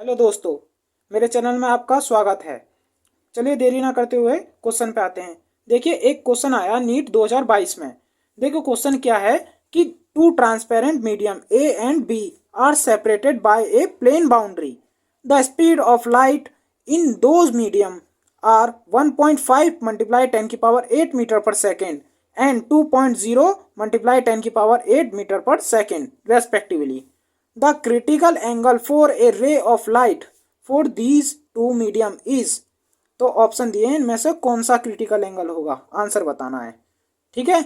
Hello दोस्तों, मेरे channel में आपका स्वागत है। चलिए देरी ना करते हुए क्वेश्चन पे आते हैं। देखिए, एक क्वेश्चन आया नीट 2022 में। देखो क्वेश्चन क्या है कि two transparent medium A and B are separated by a plane boundary. The speed of light in those medium are 1.5 multiply 10 की power 8 metre per second and 2.0 multiply 10 की power 8 metre per second respectively. The critical angle for a ray of light for these two medium is। तो option दिए हैं, इनमें से कौन सा critical angle होगा, आंसर बताना है। ठीक है,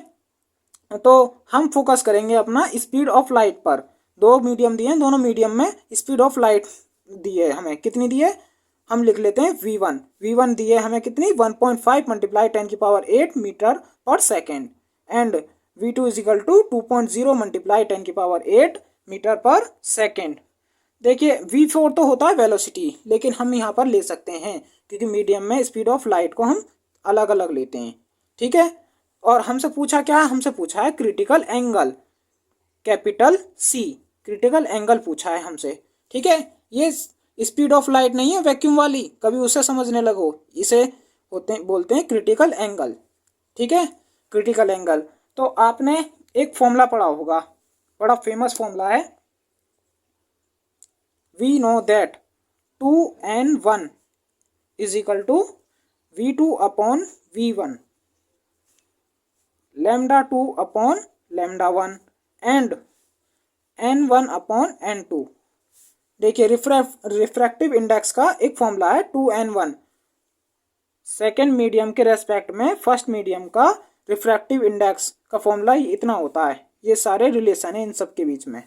तो हम फोकस करेंगे अपना स्पीड ऑफ लाइट पर। दो मीडियम दिए हैं, दोनों मीडियम में स्पीड ऑफ लाइट दी है हमें। कितनी दी है, हम लिख लेते हैं v1 दी है हमें कितनी, 1.5 मल्टीप्लाई 10 की power 8 metre per second and v2 is equal to 2.0 multiply 10 की पावर 8 मीटर पर सेकेंड। देखिए v4 तो होता है वेलोसिटी, लेकिन हम यहाँ पर ले सकते हैं क्योंकि मीडियम में स्पीड ऑफ लाइट को हम अलग अलग लेते हैं। ठीक है, और हमसे पूछा क्या, हमसे पूछा है critical angle, capital C critical angle पूछा है हमसे। ठीक है, ये स्पीड ऑफ लाइट नहीं है वैक्यूम वाली, कभी उसे समझने लगो। इसे बोलते हैं क्रिटिकल एंगल। ठीक है, क्रिटिकल एंगल। तो आपने एक फॉर्मूला पढ़ा होगा, बड़ा फेमस फॉर्मूला है। We know that 2n1 is equal to v2 upon v1, lambda 2 upon lambda 1 and n1 upon n2। देखिए रिफ्रैक्टिव इंडेक्स का एक फॉर्मूला है 2n1। सेकेंड मीडियम के रेस्पेक्ट में फर्स्ट मीडियम का रिफ्रैक्टिव इंडेक्स का फॉर्मूला इतना होता है। ये सारे रिलेशन है इन सब के बीच में,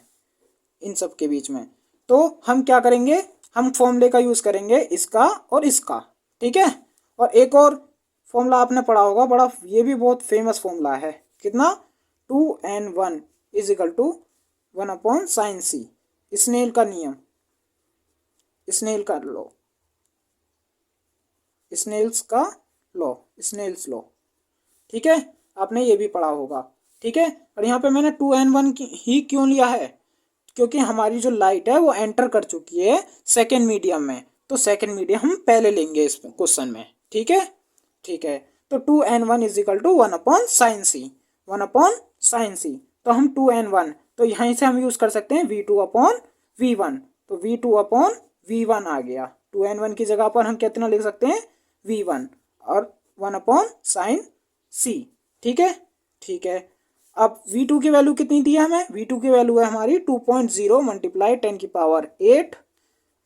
इन सब के बीच में। तो हम क्या करेंगे, हम फॉर्मूले का यूज़ करेंगे इसका और इसका। ठीक है, और एक और फॉर्मूला आपने पढ़ा होगा, बड़ा ये भी बहुत फेमस फॉर्मूला है। कितना, 2n1 is equal to 1 upon sine C. Snell का नियम, स्नेल का लॉ, स्नेल्स लॉ। ठीक है, आपने ये भी पढ़ा होगा। ठीक है, और यहाँ पे मैंने 2n1 ही क्यों लिया है, क्योंकि हमारी जो लाइट है वो एंटर कर चुकी है सेकेंड मीडियम में, तो सेकेंड मीडियम हम पहले लेंगे इस क्वेश्चन में। ठीक है, ठीक है, तो 2n1 is equal to 1 upon sine C, 1 upon sine C. तो हम 2n1, तो यहीं से हम यूज़ कर सकते हैं v2 अपॉन v1, तो v2 अपॉन v1 आ गया। 2n1 की जगह पर हम कितना लिख सकते हैं, v1 और 1 अपॉन साइन सी। ठीक है, ठीक है। अब v2 की वैल्यू कितनी दी है हमें, v2 की वैल्यू है हमारी 2.0 मल्टीप्लाई 10 की पावर 8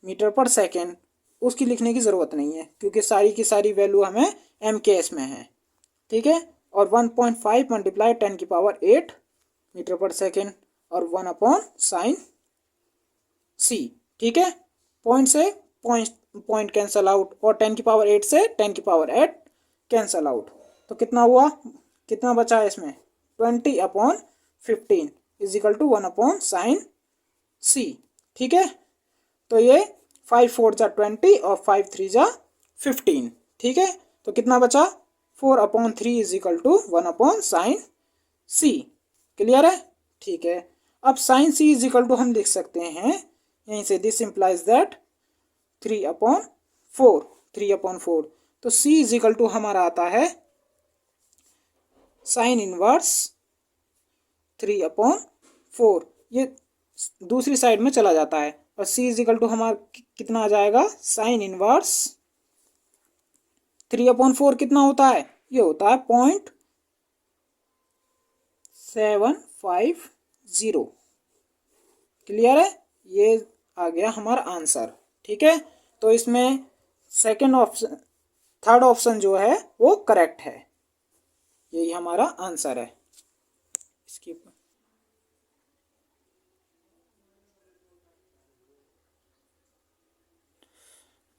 मीटर पर सेकेंड। उसकी लिखने की ज़रूरत नहीं है क्योंकि सारी की सारी वैल्यू हमें MKS में है। ठीक है, और 1.5 मल्टीप्लाई 10 की पावर 8 मीटर पर सेकेंड और 1 अपॉन साइन सी। ठीक है, पॉइंट से पॉइंट कैंसल आउट और 10 की पावर 8 से 10 की पावर 8 कैंसल आउट। तो कितना हुआ, कितना बचा है इसमें, 20 अपॉन 15 is equal to 1 upon sine C. ठीक है, तो ये 5 4 जा 20 और 5 3 जा 15। ठीक है, तो कितना बचा, 4 upon 3 is equal to 1 upon sine C. Clear है, ठीक है। अब sine C is equal to हम लिख सकते हैं यहीं से, दिस इम्प्लाइज दैट 3 अपॉन 4। तो सी इज इक्वल टू हमारा आता है साइन इनवर्स 3 अपॉन 4। ये दूसरी साइड में चला जाता है और सी इज इक्वल टू हमारा कितना आ जाएगा, साइन इनवर्स 3 अपॉन 4 कितना होता है, ये होता है 0.750। क्लियर है, ये आ गया हमारा आंसर। ठीक है, तो इसमें सेकंड ऑप्शन, थर्ड ऑप्शन जो है वो करेक्ट है, यही हमारा आंसर है इसकी।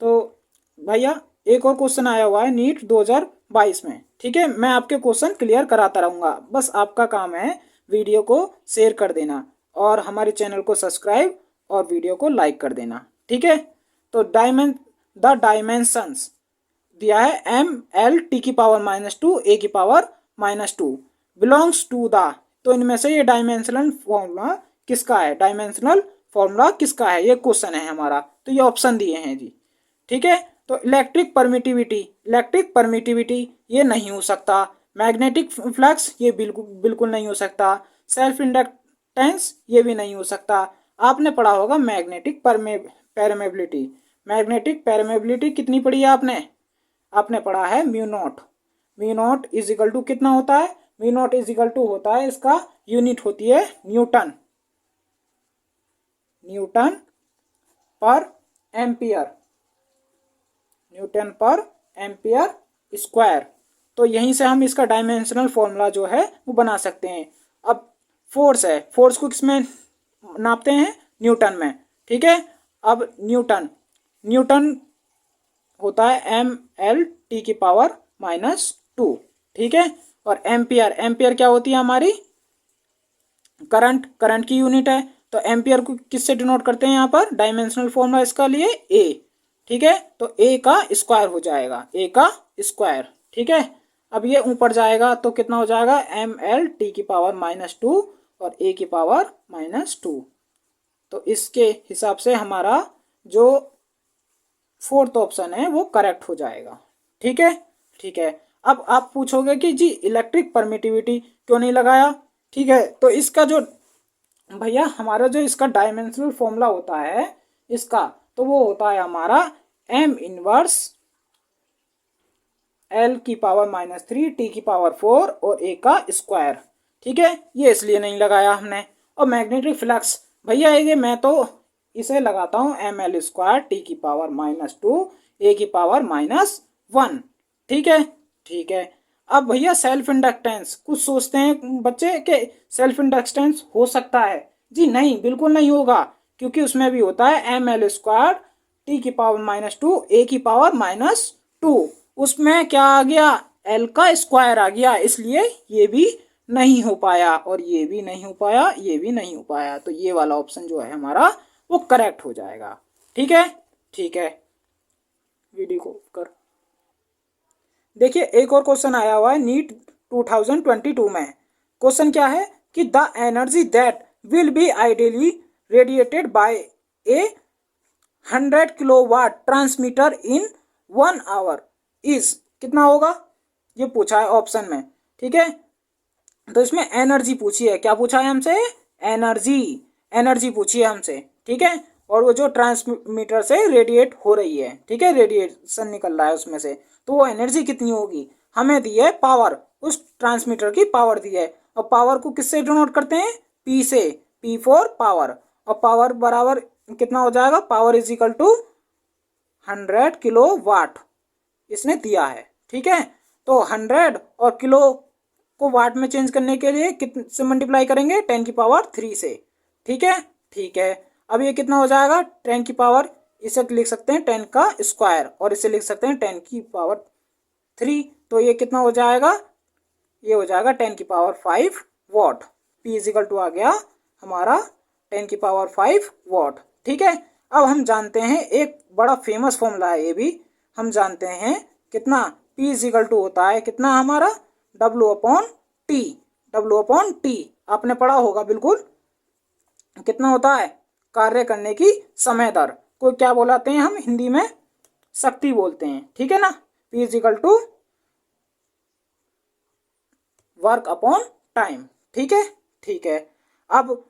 तो भैया एक और क्वेश्चन आया हुआ है नीट 2022 में। ठीक है, मैं आपके क्वेश्चन क्लियर कराता रहूँगा, बस आपका काम है वीडियो को शेयर कर देना और हमारे चैनल को सब्सक्राइब और वीडियो को लाइक कर देना। ठीक है, तो द डायमेंशंस दिया है ML T की पावर -2 A की पावर -2 बिलोंग्स टू द। तो इनमें से ये डायमेंशनल फॉर्मूला किसका है, डायमेंशनल फॉर्मूला किसका है, ये क्वेश्चन है हमारा, तो ये ऑप्शन दिए हैं जी। ठीक है, तो इलेक्ट्रिक परमिटिविटी ये नहीं हो सकता। मैग्नेटिक फ्लक्स ये बिल्कुल बिल्कुल नहीं हो सकता। सेल्फ इंडक्टेंस ये भी नहीं हो सकता। आपने पढ़ा होगा मैग्नेटिक परमेबिलिटी। मैग्नेटिक परमेबिलिटी कितनी पढ़ी है आपने? आपने पढ़ा है mu naught. Mu naught is equal to कितना होता है? Mu naught is equal to होता है, इसका यूनिट होती है newton, newton per ampere, newton per ampere square. तो यहीं से हम इसका डायमेंशनल फॉर्मूला जो है वो बना सकते हैं। अब फोर्स है, फोर्स को किसमें नापते हैं? न्यूटन में। ठीक है, अब न्यूटन, न्यूटन होता है mL/10⁻²। ठीक है, और एम्पियर, एम्पियर क्या होती है हमारी? करंट, करंट की यूनिट है। तो एम्पियर को किससे डिनोट करते हैं यहाँ पर? डायमेंशनल फॉर्मूला इसका लिए ए। ठीक है, तो ए का स्क्वायर हो जाएगा, ए का स्क्वायर। ठीक है, अब ये ऊपर जाएगा तो कितना हो जाएगा? mL/2 और a⁻²। तो इसके हिसाब से हमारा जो फोर्थ ऑप्शन है वो करेक्ट हो जाएगा। ठीक है, ठीक है। अब आप पूछोगे कि जी इलेक्ट्रिक परमिटिविटी क्यों नहीं लगाया? ठीक है, तो इसका जो भैया हमारा जो इसका डायमेंशनल फॉर्मूला होता है इसका, तो वो होता है हमारा m−1L⁻³ T⁻4 और a का स्क्वायर। ठीक है, ये इसलिए नहीं लगाया हमने। और मैग्नेटिक फ्लक्स भैया ये मैं तो इसे लगाता हूँ mL² T⁻2 a⁻1। ठीक है, ठीक है। अब भैया सेल्फ इंडक्टेंस, कुछ सोचते हैं बच्चे कि सेल्फ इंडक्टेंस हो सकता है। जी नहीं, बिल्कुल नहीं होगा, क्योंकि उसमें भी होता है mL² T⁻2 a⁻²। उसमें क्या आ गया? L का स्क्वायर आ गया, इसलिए ये भी नहीं हो पाया और ये भी नहीं हो पाया, ये भी नहीं हो पाया। तो ये वाला ऑप्शन जो है हमारा वो करेक्ट हो जाएगा। ठीक है, ठीक है। वीडियो को कर देखिए, एक और क्वेश्चन आया हुआ है नीट 2022 में। क्वेश्चन क्या है कि the energy that will be ideally radiated by a 100 kilowatt transmitter in 1 hour is, कितना होगा? ये पूछा है ऑप्शन में। ठीक है, तो इसमें एनर्जी पूछी है। क्या पूछा है हमसे? एनर्जी, एनर्जी पूछी है हमसे। ठीक है, और वो जो ट्रांसमीटर से रेडिएट हो रही है, ठीक है, रेडिएशन निकल रहा है उसमें से, तो वो एनर्जी कितनी होगी? हमें दी है पावर, उस ट्रांसमीटर की पावर दी है। और पावर को किससे डिनोट करते हैं? पी से, पी फॉर पावर। और पावर बराबर कितना हो जाएगा? Power is equal to 100 kilowatt इसने दिया है। ठीक है, तो 100 और किलो को वाट में चेंज करने के लिए कितने से मल्टीप्लाई करेंगे? 10⁻³ से। ठीक है, ठीक है। अब ये कितना हो जाएगा? 10⁻, इसे लिख सकते हैं 10 का स्क्वायर और इसे लिख सकते हैं 10⁻3। तो ये कितना हो जाएगा? ये हो जाएगा 10⁵ watt. P is equal to आ गया हमारा 10⁵ वॉट। ठीक है, अब हम जानते हैं एक बड़ा फेमस फॉर्मूला है, ये भी हम जानते हैं कितना? P इज इक्वल टू होता है कितना हमारा? W/T। W/T आपने पढ़ा होगा बिल्कुल। कितना होता है? कार्य करने की समय दर को क्या बोलाते हैं हम हिंदी में? शक्ति बोलते हैं। ठीक है ना, P is equal to work upon time. ठीक है, ठीक है। अब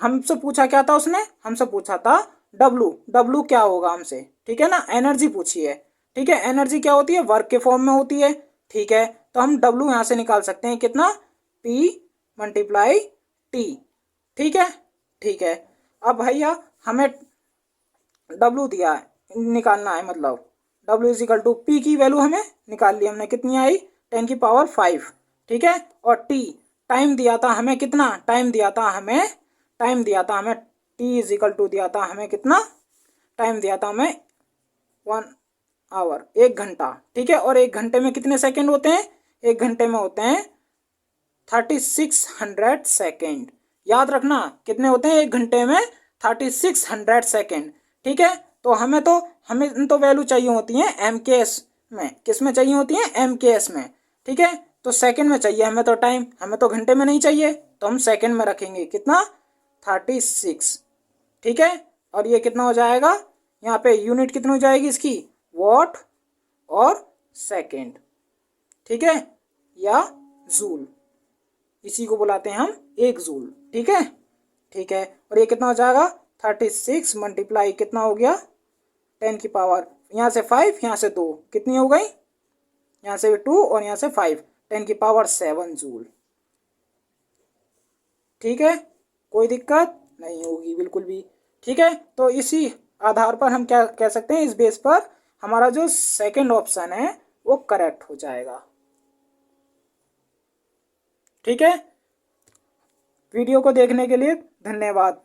हमसे पूछा क्या था उसने? हमसे पूछा था W। W क्या होगा हमसे? ठीक है ना, एनर्जी पूछी है। ठीक है, एनर्जी क्या होती है? वर्क के फॉर्म में होती है। ठीक है, तो हम W यहाँ से निकाल सकते हैं कितना? P/T। ठीक है, ठीक है। अब भैया हमें W दिया है, निकालना है, मतलब W is equal to P की वैल्यू हमें निकाल ली हमने, कितनी आई? 10⁵। ठीक है, और T टाइम दिया था हमें कितना? टाइम दिया था हमें T इज इक्वल टू दिया था हमें कितना? टाइम दिया था हमें 1 आवर, 1 घंटा। ठीक है, और 1 घंटे में कितने सेकंड होते हैं? 1 घंटे में होते हैं 3600 सेकंड। याद रखना कितने होते हैं 1 घंटे में? 3600 सेकंड। ठीक है, तो हमें तो वैल्यू चाहिए होती है MKS में। किस में चाहिए होती है? MKS में। ठीक है, तो सेकंड में चाहिए हमें तो टाइम, हमें तो घंटे में नहीं चाहिए, तो हम सेकंड में रखेंगे कितना? 36 ठीक है। और ये कितना हो जाएगा, यहाँ पे यूनिट कितनी हो जाएगी इसकी, वॉट और सेकेंड, ठीक है, या जूल, इसी को बुलाते हैं हम एक जूल, ठीक है। ठीक है, और ये कितना हो जाएगा, 36 मल्टीप्लाई कितना हो गया, 10 की पावर, यहाँ से 5, यहाँ से 2, कितनी हो गई, यहाँ से 2 और यहाँ से 5, 10 की पावर 7 जूल, ठीक है। कोई दिक्कत नहीं होगी बिल्कुल भी, ठीक है। तो इसी आधार पर हम क्या कह सकते हैं, इस बेस पर हमारा जो सेकंड ऑप्शन है वो करेक्ट हो जाएगा, ठीक है। वीडियो को देखने के लिए धन्यवाद।